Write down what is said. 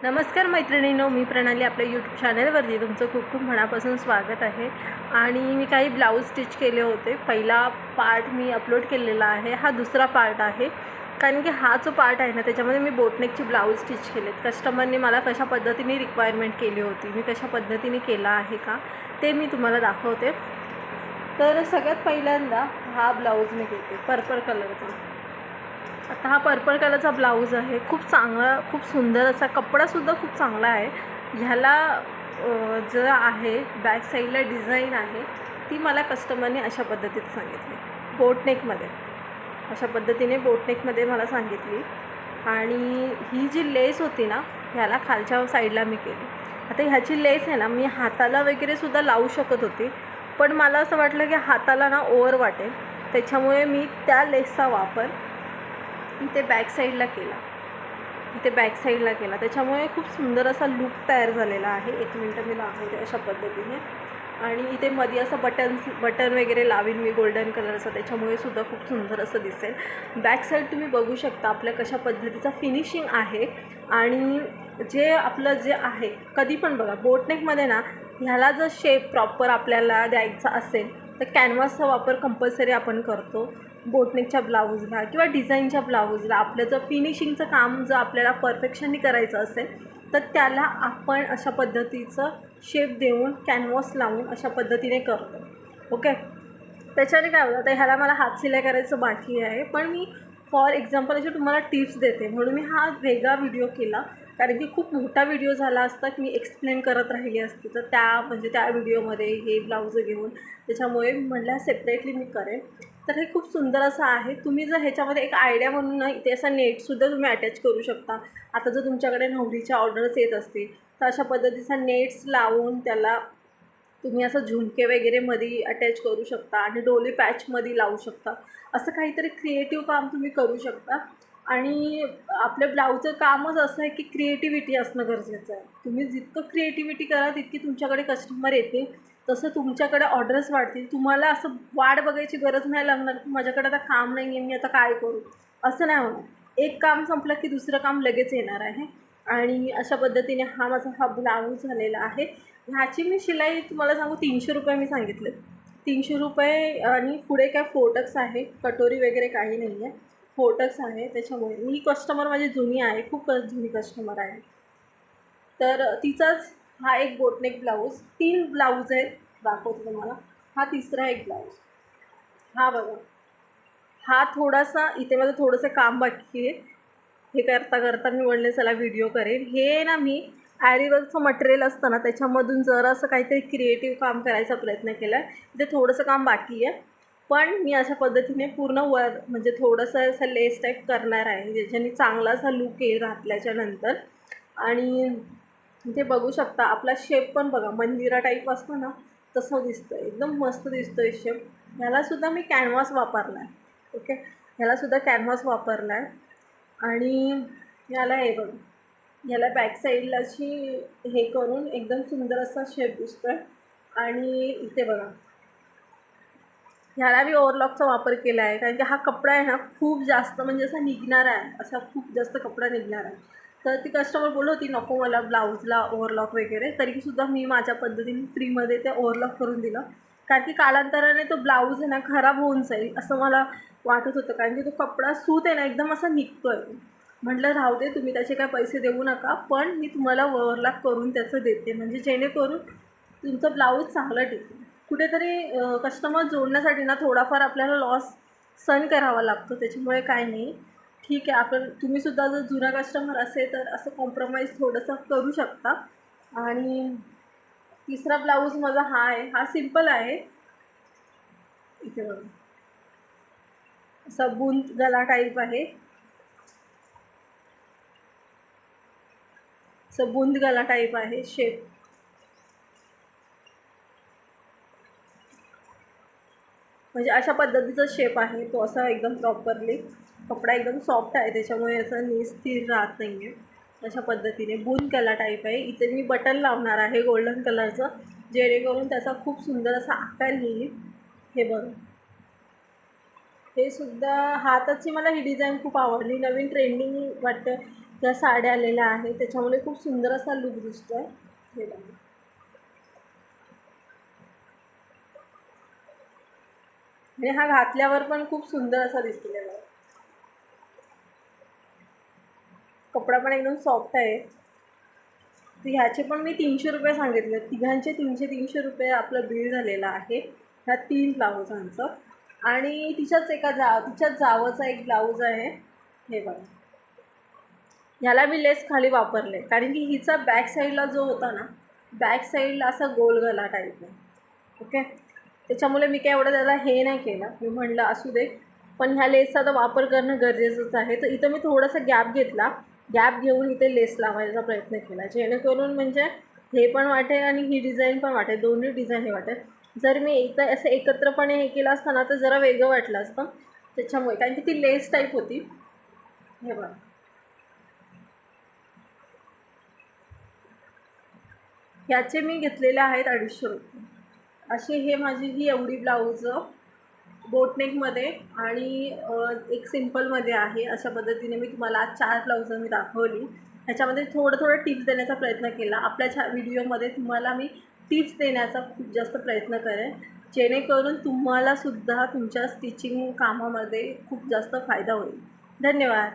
नमस्कार मैत्रिणींनो, मी प्रणाली आपल्या यूट्यूब चॅनलवरती तुमचं खूप खूप मनापासून स्वागत आहे. आणि मी काही ब्लाऊज स्टिच केले होते. पहिला पार्ट मी अपलोड केलेला आहे, हा दुसरा पार्ट आहे. कारण की हा जो पार्ट आहे ना, त्याच्यामध्ये मी बोटनेकची ब्लाऊज स्टिच केलेत. कस्टमरने मला कशा पद्धतीने रिक्वायरमेंट केली होती, मी कशा पद्धतीने केला आहे का ते मी तुम्हाला दाखवते. तर सगळ्यात पहिल्यांदा हा ब्लाऊज मी घेते पर्पल कलरचा. आता हा पर्पल कलरचा ब्लाऊज आहे, खूप चांगला, खूप सुंदर असा, कपडासुद्धा खूप चांगला आहे. ह्याला जो आहे बॅक साईडला डिझाईन आहे, ती मला कस्टमरने अशा पद्धतीत सांगितली, बोटनेकमध्ये. अशा पद्धतीने बोटनेकमध्ये मला सांगितली. आणि ही जी लेस होती ना, ह्याला खालच्या साईडला मी केली. आता ह्याची लेस आहे ना, मी हाताला वगैरेसुद्धा लावू शकत होते, पण मला असं वाटलं की हाताला ना ओव्हर वाटेल, त्याच्यामुळे मी त्या लेसचा वापर इथे बॅक साईडला केला. त्याच्यामुळे खूप सुंदर असा लूक तयार झालेला आहे. एक मिनटं मी दाखवते अशा पद्धतीने. आणि इथे मध्ये असं बटन वगैरे लावीन मी गोल्डन कलरचं, त्याच्यामुळे सुद्धा खूप सुंदर असं दिसेल. बॅक साईड तुम्ही बघू शकता आपल्या कशा पद्धतीचा फिनिशिंग आहे. आणि जे आपलं जे आहे, कधी पण बघा बोटनेकमध्ये ना, ह्याला जर शेप प्रॉपर आपल्याला द्यायचा असेल तर कॅनव्हासचा वापर कंपल्सरी आपण करतो. बोटनेकच्या ब्लाऊजला किंवा डिझाईनच्या ब्लाऊजला आपलं जर फिनिशिंगचं काम जर आपल्याला परफेक्शनली करायचं असेल तर त्याला आपण अशा पद्धतीचं शेप देऊन कॅनव्हास लावून अशा पद्धतीने करतो. ओके, त्याच्याने काय होतं, आता ह्याला मला हात सिलाई करायचं बाकी आहे, पण मी फॉर एक्झाम्पल असे तुम्हाला टिप्स देते म्हणून मी हा वेगळा व्हिडिओ केला. कारण की खूप मोठा व्हिडिओ झाला असता की मी एक्सप्लेन करत राहिली असती, तर त्या व्हिडिओमध्ये हे ब्लाऊज घेऊन, त्याच्यामुळे म्हटलं सेपरेटली मी करेन. तर हे खूप सुंदर असं आहे. तुम्ही जर ह्याच्यामध्ये एक आयडिया म्हणून ना, इथे असा नेटसुद्धा तुम्ही अटॅच करू शकता. आता जर तुमच्याकडे नवरीच्या ऑर्डर्स येत असतील तर अशा पद्धतीचा नेट्स लावून त्याला तुम्ही असं झुमके वगैरे मध्ये अटॅच करू शकता आणि डोली पॅचमध्ये लावू शकता. असं काहीतरी क्रिएटिव्ह काम तुम्ही करू शकता. आणि आपल्या ब्लाऊजचं कामच असं आहे की क्रिएटिव्हिटी असणं गरजेचं आहे. तुम्ही जितकं क्रिएटिव्हिटी कराल तितकी तुमच्याकडे कस्टमर येतील, तसं तुमच्याकडे ऑर्डर्स वाढतील. तुम्हाला असं वाट बघायची गरज नाही लागणार की माझ्याकडे आता काम नाही आहे, मी आता काय करू, असं नाही होणार. एक काम संपलं की दुसरं काम लगेच येणार आहे. आणि अशा पद्धतीने हा ब्लाऊज झालेला आहे. ह्याची मी शिलाई तुम्हाला सांगू, 300 रुपये मी सांगितले. 300 रुपये. आणि पुढे काय फोटक्स आहे, कटोरी वगैरे काही नाही आहे, फोटक्स आहे. त्याच्यामुळे ही कस्टमर माझी जुनी आहे, खूप जुनी कस्टमर आहे. तर तिचाच हा एक बोटनेक ब्लाऊज, 3 ब्लाऊज आहेत, दाखवते तुम्हाला. हा तिसरा एक ब्लाऊज. हा बघा, हा थोडासा इथे माझं थोडंसं काम बाकी आहे. हे करता मी म्हणले चला व्हिडिओ करेन. हे ना मी ॲरीवर्कचं मटेरियल असतं ना, त्याच्यामधून जरासं काहीतरी क्रिएटिव्ह काम करायचा प्रयत्न केला आहे. इथे थोडंसं काम बाकी आहे, पण मी अशा पद्धतीने पूर्ण म्हणजे थोडंसं असं लेस टाईप करणार आहे, ज्याच्याने चांगला असा लूक येईल घातल्याच्यानंतर. आणि इथे बघू शकता आपला शेप पण बघा, मंदिरा टाईप असतो ना, तसं दिसतं. एकदम मस्त दिसतो आहे शेप. ह्यालासुद्धा मी कॅनव्हास वापरला आहे. ओके, ह्यालासुद्धा कॅनव्हास वापरला आहे. आणि याला हे बघा, याला बॅक साईडला अशी हे करून एकदम सुंदर असा शेप दिसतो आहे. आणि इथे बघा, ह्याला मी ओव्हरलॉकचा वापर केला आहे, कारण की हा कपडा आहे ना खूप जास्त म्हणजे असा निघणारा आहे, असा खूप जास्त कपडा निघणार आहे. तर ती कस्टमर बोलत होती नको मला ब्लाऊजला ओव्हरलॉक वगैरे, तरीसुद्धा मी माझ्या पद्धतीने फ्रीमध्ये ते ओव्हरलॉक करून दिलं. कारण की कालांतराने तो ब्लाऊज आहे ना खराब होऊन जाईल असं मला वाटत होतं, कारण की तो कपडा सूत आहे ना एकदम असा निघतो आहे. म्हटलं राहू दे, तुम्ही त्याचे काय पैसे देऊ नका, पण मी तुम्हाला ओव्हरलॉक करून त्याचं देते, म्हणजे जेणेकरून तुमचं ब्लाऊज चांगलं टिकेल. कुठेतरी कस्टमर जोडण्यासाठी ना थोडाफार आपल्याला लॉस सहन करावा लागतो, त्याच्यामुळे काय नाही, ठीक आहे. आपण तुम्हीसुद्धा जर जुना कस्टमर असेल तर असं कॉम्प्रोमाइज थोडंसं करू शकता. आणि तिसरा ब्लाऊज माझा हा आहे, हा सिम्पल आहे. इथे बघा, असा बुंद गला टाईप आहे, असं बुंद गला टाईप आहे शेप. म्हणजे अशा पद्धतीचा शेप आहे तो, असा एकदम प्रॉपरली. कपडा एकदम सॉफ्ट आहे, त्याच्यामुळे असं नीट स्थिर राहत नाही आहे. अशा पद्धतीने बुन कलर टाईप आहे. इथे मी बटन लावणार आहे गोल्डन कलरचं, जेणेकरून त्याचा खूप सुंदर असा आकार येईल. हे बघा, हे सुद्धा हाताची मला ही डिझाईन खूप आवडली, नवीन ट्रेंडिंग वाटतं त्या साड्या आलेल्या आहेत, त्याच्यामुळे खूप सुंदर असा लुक दिसतो आहे. हे बघा, आणि हा घातल्यावर पण खूप सुंदर असा दिसलेला आहे. कपडा पण एकदम सॉफ्ट आहे. तर ह्याचे पण मी 300 रुपये सांगितले. तिघांचे 300 रुपये आपलं बिल झालेलं आहे ह्या 3 ब्लाऊजांचं. आणि तिच्याच जावंचा एक ब्लाऊज आहे, हे बघा. ह्याला मी लेस खाली वापरले कारण की हिचा बॅक साईडला जो होता ना, बॅक साईडला असा गोल गला टाईप आहे. ओके, त्याच्यामुळे मी काय एवढं त्याला हे नाही केलं. मी म्हणलं असू दे, पण ह्या लेसचा तर वापर करणं गरजेचंच आहे. तर इथं मी थोडासा गॅप घेतला, गॅप घेऊन इथे लेस लावायचा प्रयत्न केला, जेणेकरून म्हणजे हे पण वाटेल आणि ही डिझाईन पण वाटेल, दोन्ही डिझाईन हे वाटेल. जर मी एकदा असं एकत्रपणे हे केलं असतं ना, तर जरा वेगळं वाटलं असतं. त्याच्यामुळे कारण की ती लेस टाईप होती. हे बघा, ह्याचे मी घेतलेले आहेत 250 रुपये. असे हे माझी ही एवढी ब्लाऊज बोटनेकमध्ये आणि एक सिम्पलमध्ये आहे. अशा पद्धतीने मी तुम्हाला आज 4 ब्लाऊजं मी दाखवली. ह्याच्यामध्ये थोडं टिप्स देण्याचा प्रयत्न केला. आपल्या व्हिडिओमध्ये तुम्हाला मी टिप्स देण्याचा खूप जास्त प्रयत्न करेन, जेणेकरून तुम्हालासुद्धा तुमच्या स्टिचिंग कामामध्ये खूप जास्त फायदा होईल. धन्यवाद.